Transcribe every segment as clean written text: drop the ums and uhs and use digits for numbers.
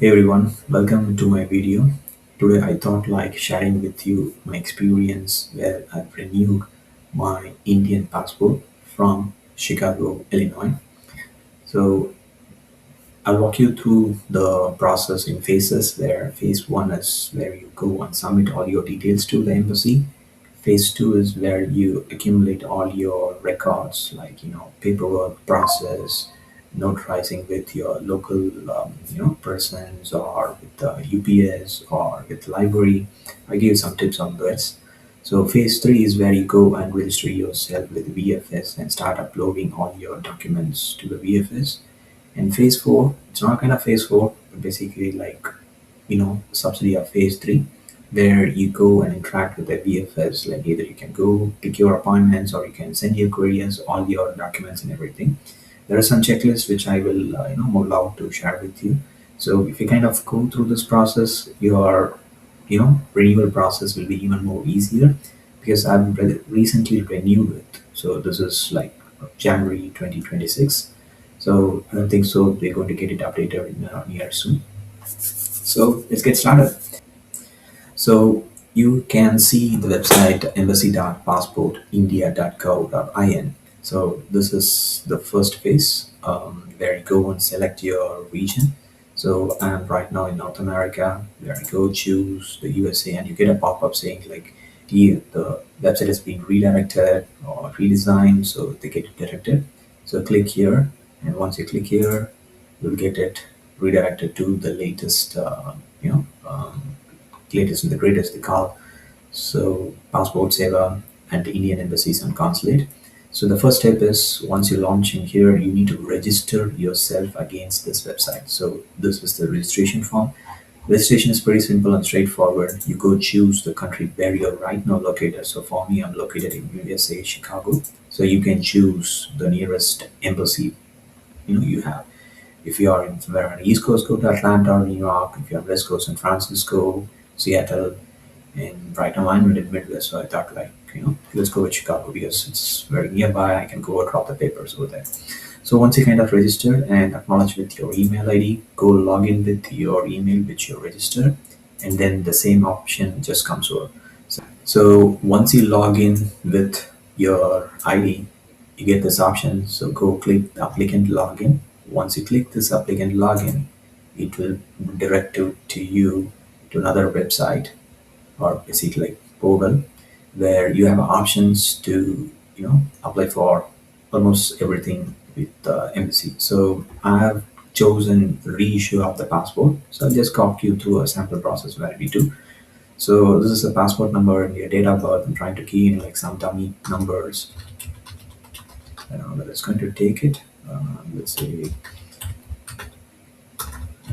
Hey everyone, welcome to my video. Today I thought like sharing with you my experience where I've renewed my Indian passport from Chicago, Illinois. So I'll walk you through the process in phases where phase one is where you go and submit all your details to the embassy. Phase two is where you accumulate all your records, like paperwork process, notarizing with your local persons or with the UPS or with library. I give you some tips on this. So phase three is where you go and register yourself with VFS and start uploading all your documents to the VFS. And phase four, it's not kind of phase four, but basically like subsidy of phase three, where you go and interact with the VFS. Like either you can go pick your appointments or you can send your queries, all your documents and everything. There are some checklists which I will more loud to share with you. So if you kind of go through this process, your renewal process will be even more easier because I've recently renewed it. So this is like January 2026. So I don't think so they're going to get it updated in near soon. So let's get started. So you can see the website embassy.passportindia.gov.in. So this is the first phase where you go and select your region. So I'm right now in North America, where I go choose the USA, and you get a pop-up saying like the website has been redirected or redesigned, so they get it directed. So click here, and once you click here, you'll get it redirected to the latest, latest and the greatest they call. So Passport Seva and the Indian embassies and consulate. So the first step is once you launch in here, you need to register yourself against this website. So this is the registration form. Registration is pretty simple and straightforward. You go choose the country where you're right now located. So for me, I'm located in USA, Chicago. So you can choose the nearest embassy you have. If you are in somewhere on the East Coast, go to Atlanta or New York. If you're on West Coast, San Francisco, Seattle, and right now I'm in the Midwest, so I thought like, let's go with Chicago because it's very nearby. I can go drop the papers over there. So once you kind of register and acknowledge with your email ID, go log in with your email which you registered, and then the same option just comes over. So once you log in with your ID, you get this option. So go click the applicant login. Once you click this applicant login, it will direct to you to another website or basically like portal where you have options to apply for almost everything with the embassy. So I have chosen reissue of the passport. So I'll just walk you through a sample process where we do. So this is the passport number and your date of birth. I'm trying to key in like some dummy numbers. I don't know whether it's going to take it. Let's say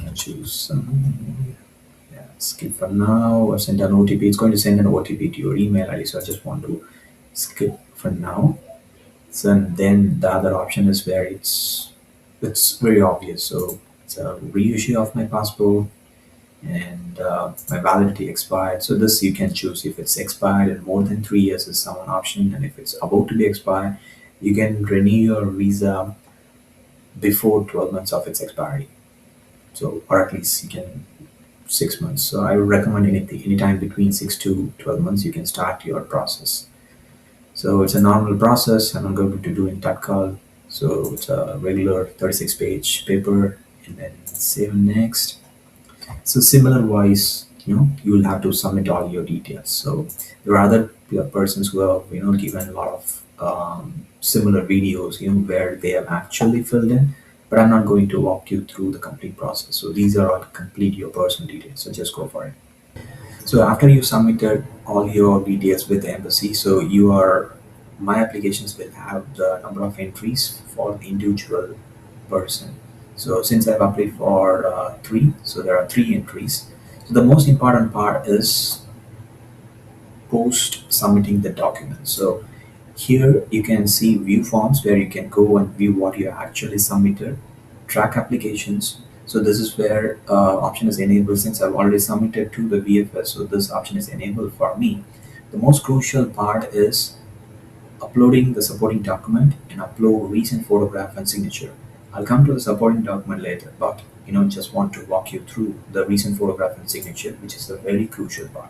I'll choose some. Yeah, skip for now or send an OTP. It's going to send an OTP to your email ID. So I just want to skip for now. So and then the other option is where it's very obvious. So it's a reissue of my passport and my validity expired. So this you can choose if it's expired and more than 3 years is one option, and if it's about to be expired, you can renew your visa before 12 months of its expiry. So or at least you can 6 months. So I would recommend anytime between 6 to 12 months you can start your process. So it's a normal process. I'm not going to do in Tatkal. So it's a regular 36-page paper and then save next. So similar wise, you will have to submit all your details. So there are other persons who have given a lot of similar videos where they have actually filled in, but I'm not going to walk you through the complete process. So these are all complete your personal details. So just go for it. So after you submitted all your details with the embassy, so my applications will have the number of entries for the individual person. So since I've applied for three, so there are three entries. So the most important part is post submitting the document. So here you can see view forms where you can go and view what you actually submitted, track applications. So this is where option is enabled since I've already submitted to the VFS. So this option is enabled for me. The most crucial part is uploading the supporting document and upload recent photograph and signature. I'll come to the supporting document later, but just want to walk you through the recent photograph and signature, which is the very crucial part.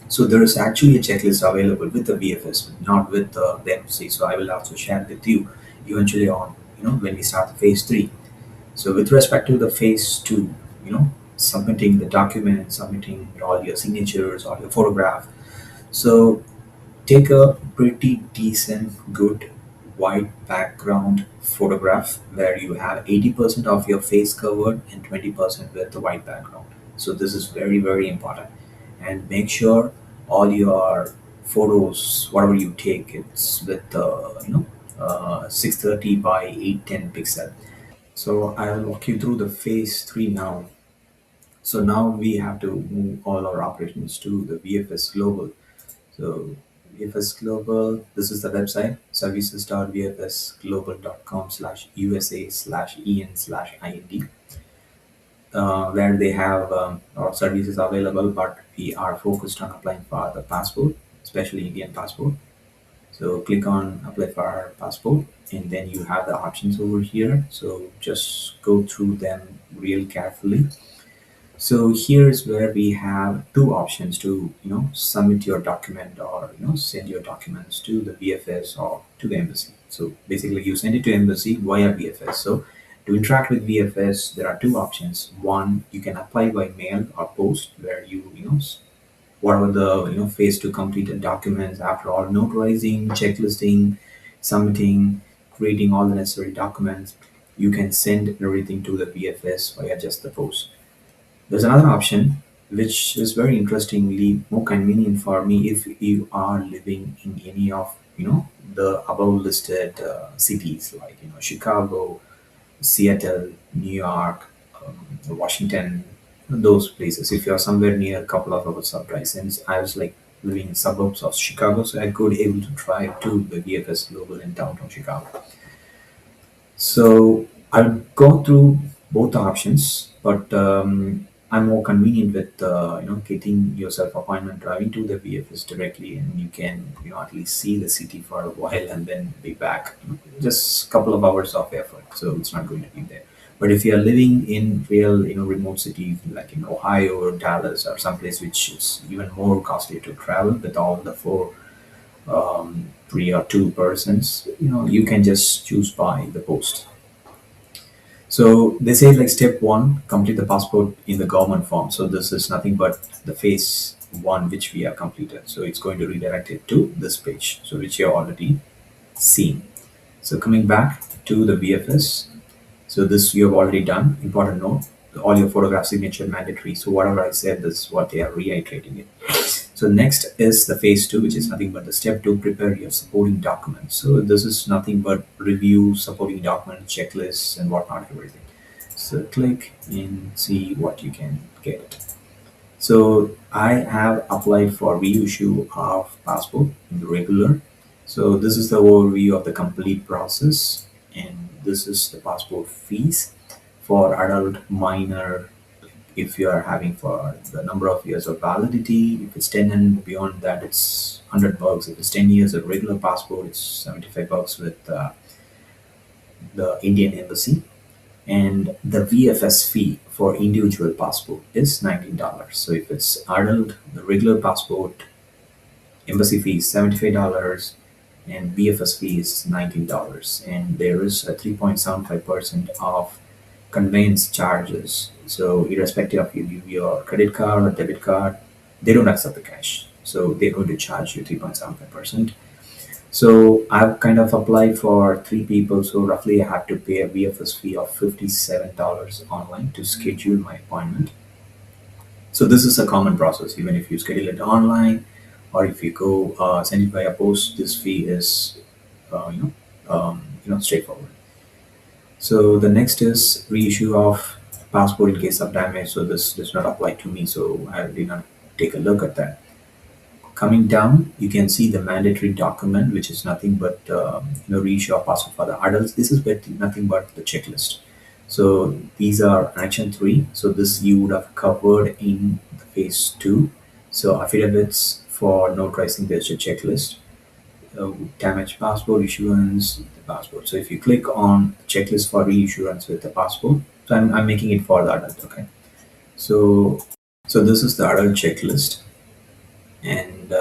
So there is actually a checklist available with the VFS, not with the MC. So I will also share with you eventually on, when we start the phase three. So with respect to the phase two, submitting the document, submitting all your signatures, all your photograph. So take a pretty decent, good white background photograph where you have 80% of your face covered and 20% with the white background. So this is very, very important. And make sure all your photos, whatever you take, it's with 630 by 810 pixel. So I'll walk you through the phase three now. So now we have to move all our operations to the VFS Global. So VFS Global, this is the website, services.vfsglobal.com/USA/en/ind, where they have our services available, but we are focused on applying for the passport, especially Indian passport. So click on apply for our passport, and then you have the options over here. So just go through them real carefully. So here's where we have two options to submit your document, or send your documents to the VFS or to the embassy. So basically you send it to embassy via VFS. So to interact with VFS, there are two options. One, you can apply by mail or post, where whatever the phase to completed documents, after all notarizing, checklisting, submitting, creating all the necessary documents, you can send everything to the VFS via just the post. There's another option which is very interestingly more convenient for me if you are living in any of the above listed cities, like Chicago, Seattle, New York, Washington, those places. If you're somewhere near a couple of hours of drive, since I was like living in suburbs of Chicago, so I could able to drive to the VFS Global in downtown Chicago. So I'll go through both options, but I'm more convenient with getting yourself appointment driving to the VFS directly, and you can at least see the city for a while and then be back. Just a couple of hours of effort, so it's not going to be there. But if you are living in real remote cities like in Ohio or Dallas or someplace which is even more costly to travel with all the four, three or two persons, you can just choose by the post. So they say like step one, complete the passport in the government form. So this is nothing but the phase one which we have completed. So it's going to redirect it to this page, so which you have already seen. So coming back to the VFS, so this you have already done. Important note: all your photograph signature mandatory. So whatever I said, this is what they are reiterating it. So next is the phase two, which is nothing but the step to prepare your supporting documents. So this is nothing but review supporting documents, checklists, and whatnot, everything. So click and see what you can get. So I have applied for reissue of passport in the regular. So this is the overview of the complete process, and this is the passport fees for adult, minor, if you are having for the number of years of validity. If it's 10 and beyond that, it's $100. If it's 10 years of regular passport, it's $75 with the Indian embassy. And the VFS fee for individual passport is $19. So if it's adult, the regular passport embassy fee is $75, and VFS fee is $19. And there is a 3.75% of conveyance charges. So irrespective of your credit card or debit card, they don't accept the cash. So they're going to charge you 3.75%. So I've kind of applied for three people. So roughly I have to pay a VFS fee of $57 online to schedule my appointment. So this is a common process. Even if you schedule it online, or if you go send it via post, this fee is straightforward. So the next is reissue of passport in case of damage. So this does not apply to me, so I did not take a look at that. Coming down, you can see the mandatory document, which is nothing but reissue of passport for the adults. This is nothing but the checklist. So these are action three. So this you would have covered in the phase two. So affidavits for notarizing the checklist, damaged passport issuance, the passport. So if you click on checklist for reissuance with the passport, So I'm making it for the adult. Okay. So so this is the adult checklist, and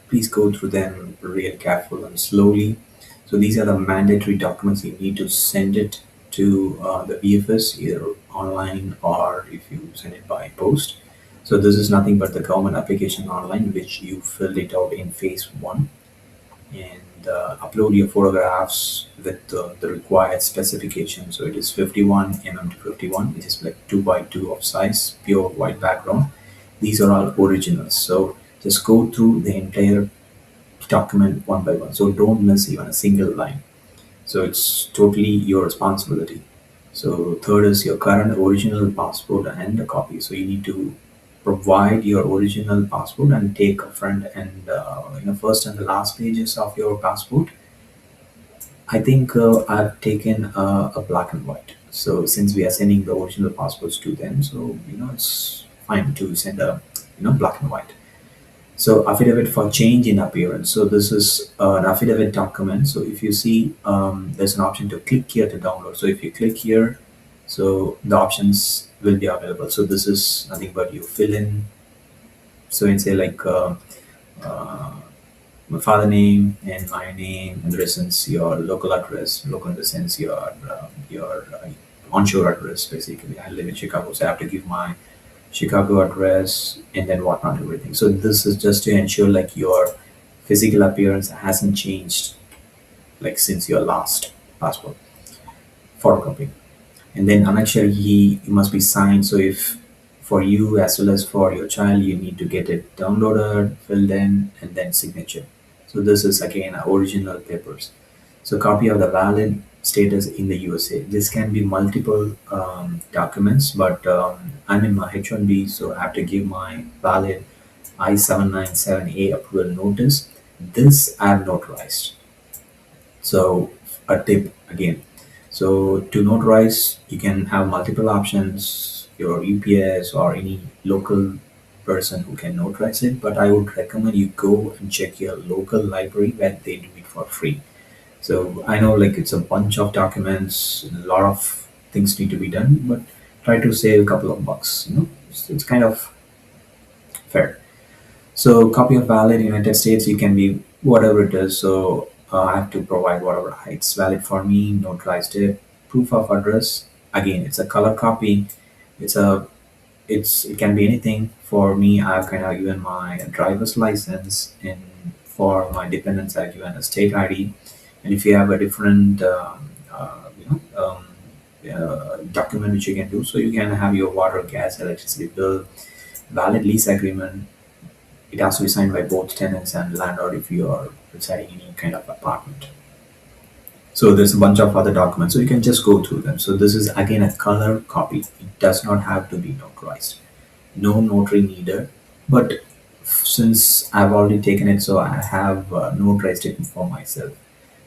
please go through them real careful and slowly. So these are the mandatory documents you need to send it to the VFS either online or if you send it by post. So this is nothing but the government application online which you filled it out in phase one, and upload your photographs with the required specification. So it is 51 to 51, which is like 2 by 2 of size, pure white background. These are all originals. So just go through the entire document one by one. So don't miss even a single line. So it's totally your responsibility. So third is your current original passport and a copy. So you need to provide your original passport and take a front and first and the last pages of your passport. I think I've taken a black and white. So since we are sending the original passports to them, so it's fine to send a black and white. So affidavit for change in appearance. So this is an affidavit document. So if you see, there's an option to click here to download. So if you click here, so the options will be available. So this is nothing but you fill in. So you say like uh, my father name and my name and residence, your local address, local in the sense your onshore address. Basically, I live in Chicago, so I have to give my Chicago address, and then whatnot, everything. So this is just to ensure like your physical appearance hasn't changed like since your last passport photocopy. And then annexure he must be signed. So if for you as well as for your child, you need to get it downloaded, filled in, and then signature. So this is again original papers. So copy of the valid status in the USA. This can be multiple documents, but I'm in my H1B, so I have to give my valid I-797A approval notice. This I have notarized. So a tip again. So to notarize, you can have multiple options, your UPS or any local person who can notarize it. But I would recommend you go and check your local library where they do it for free. So I know like it's a bunch of documents, and a lot of things need to be done, but try to save a couple of bucks. It's kind of fair. So copy of valid United States, you can be whatever it is. So I have to provide whatever it's valid for me, notarized it. Proof of address, again, it's a color copy. It's a it can be anything. For me, I've kind of given my driver's license, and for my dependents, I've given a state ID. And if you have a different document which you can do, so you can have your water, gas, electricity bill, valid lease agreement. It has to be signed by both tenants and landlord if you are residing in any kind of apartment. So there's a bunch of other documents, so you can just go through them. So this is again a color copy. It does not have to be notarized. No notary needed. But since I've already taken it, so I have notarized it for myself.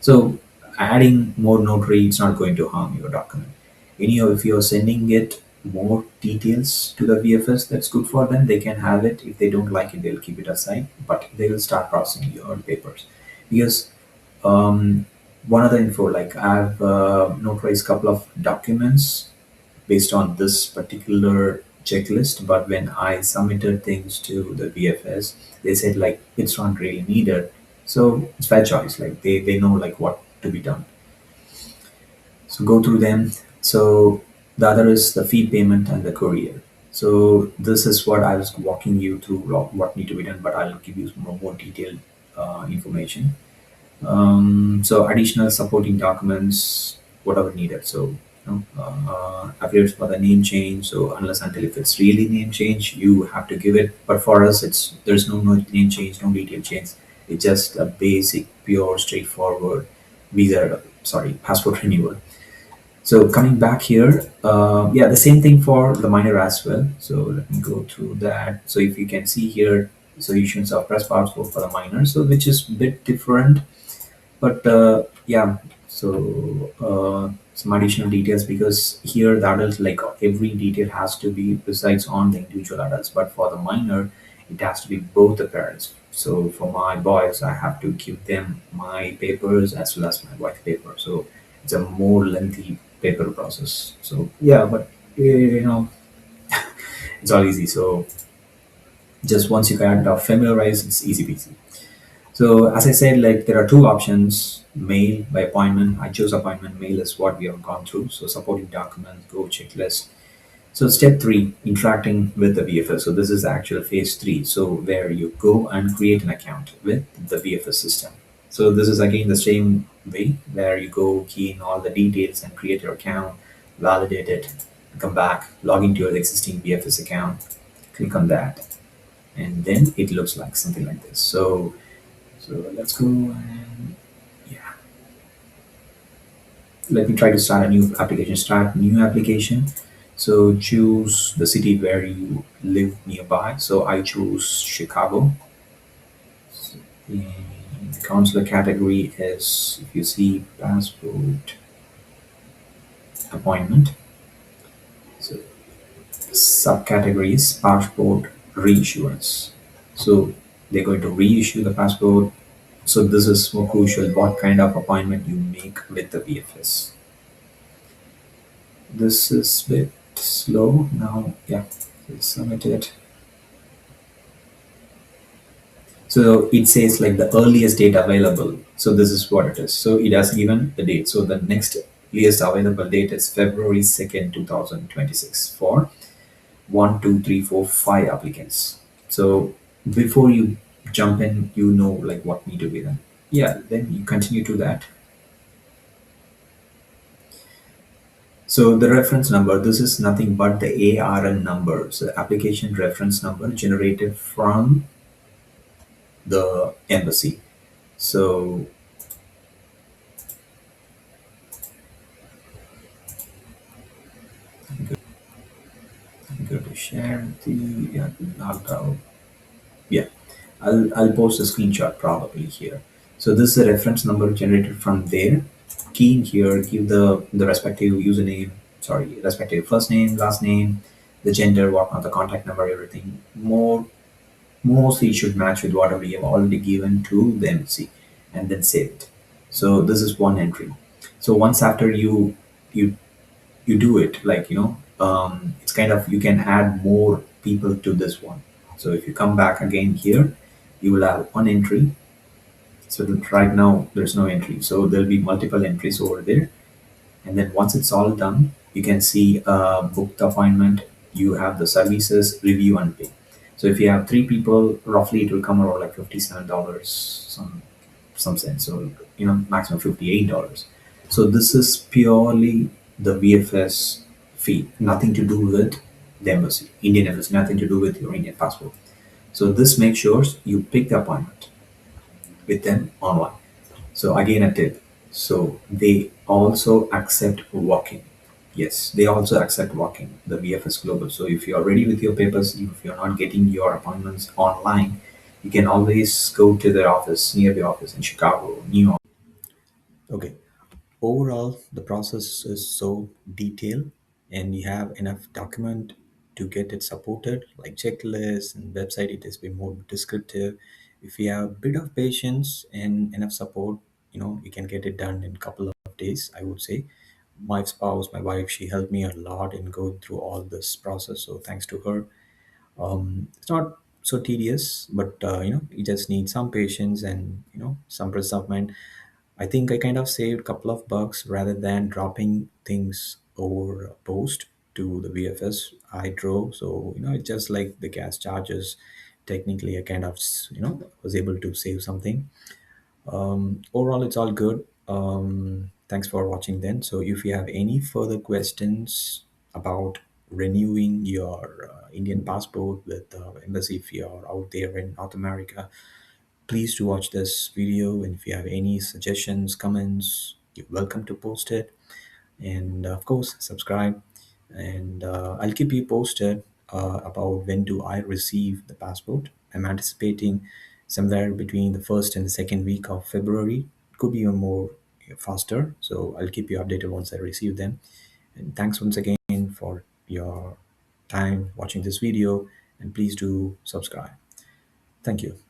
So adding more notary, it's not going to harm your document. Anyhow, if you're sending it more details to the VFS, that's good for them. They can have it. If they don't like it, they'll keep it aside. But they will start processing your papers because one other info, like I've notarized a couple of documents based on this particular checklist, but when I submitted things to the VFS, they said like it's not really needed. So it's fair choice. Like they know like what to be done. So go through them. So the other is the fee payment and the courier. So this is what I was walking you through what need to be done, but I'll give you more detailed information. So additional supporting documents, whatever needed. So affidavits for the name change. So unless until if it's really name change, you have to give it. But for us, there's no name change, no detail change. It's just a basic, pure, straightforward visa. Sorry, passport renewal. So coming back here, yeah, the same thing for the minor as well. So let me go through that. So if you can see here, so issuance of press passport for the minor, so which is a bit different, but yeah. So some additional details because here the adult, like every detail has to be resides on the individual adults, but for the minor, it has to be both the parents. So for my boys, I have to give them my papers as well as my wife paper. So it's a more lengthy paper process. So yeah, but you know, it's all easy. So just once you get familiarized, it's easy peasy. So as I said, like there are two options: mail by appointment. I chose appointment. Mail is what we have gone through. So supporting documents, go checklist. So step three, interacting with the VFS. So this is actual phase three. So where you go and create an account with the VFS system. So this is again the same way where you go key in all the details and create your account, validate it, come back, log into your existing VFS account, click on that, and then it looks like something like this. So let's go and yeah, let me try to start a new application. Start new application. So choose the city where you live nearby. So I choose Chicago. And the counselor category is, if you see, passport appointment. So subcategory is passport reissuance. So they're going to reissue the passport. So this is more crucial, what kind of appointment you make with the VFS. This is a bit slow now. Yeah, let's submit it. So it says like the earliest date available. So this is what it is. So it has given the date. So the next earliest available date is February 2nd, 2026 for 1, 2, 3, 4, 5 applicants. So before you jump in, you know like what need to be done. Yeah, then you continue to that. So the reference number, this is nothing but the ARN number. So application reference number generated from the embassy. So I'm going to share the yeah, logged out. Yeah, I'll post a screenshot probably here. So this is a reference number generated from there. Key in here, give the respective username, sorry, respective first name, last name, the gender, whatnot, the contact number, everything. Mostly it should match with whatever you have already given to the embassy, and then save it. So this is one entry. So once after you you do it, like it's kind of, you can add more people to this one. So if you come back again here, you will have one entry. So that right now there's no entry, so there'll be multiple entries over there. And then once it's all done, you can see booked appointment. You have the services, review and pay. So if you have three people, roughly it will come around like $57 some cents. So maximum $58. So this is purely the VFS fee, nothing to do with the embassy, Indian embassy, nothing to do with your Indian passport. So this makes sure you pick the appointment with them online. So again, a tip. So they also accept walking. Yes, they also accept walking, the VFS Global. So if you're ready with your papers, if you're not getting your appointments online, you can always go to their office, near the office in Chicago, New York. Okay. Overall, the process is so detailed and you have enough document to get it supported, like checklist and website, it has been more descriptive. If you have a bit of patience and enough support, you can get it done in a couple of days, I would say. My spouse, my wife, she helped me a lot in going through all this process. So thanks to her. It's not so tedious, but you just need some patience and some perseverance. I think I kind of saved a couple of bucks rather than dropping things over post to the VFS. I drove, so it's just like the gas charges. Technically, I kind of was able to save something. Overall, it's all good. Thanks for watching then. So if you have any further questions about renewing your Indian passport with embassy, if you're out there in North America, please do watch this video. And if you have any suggestions, comments, you're welcome to post it. And of course, subscribe. And I'll keep you posted about when do I receive the passport. I'm anticipating somewhere between the first and the second week of February. Could be even more faster. So I'll keep you updated once I receive them. And thanks once again for your time watching this video. And please do subscribe. Thank you.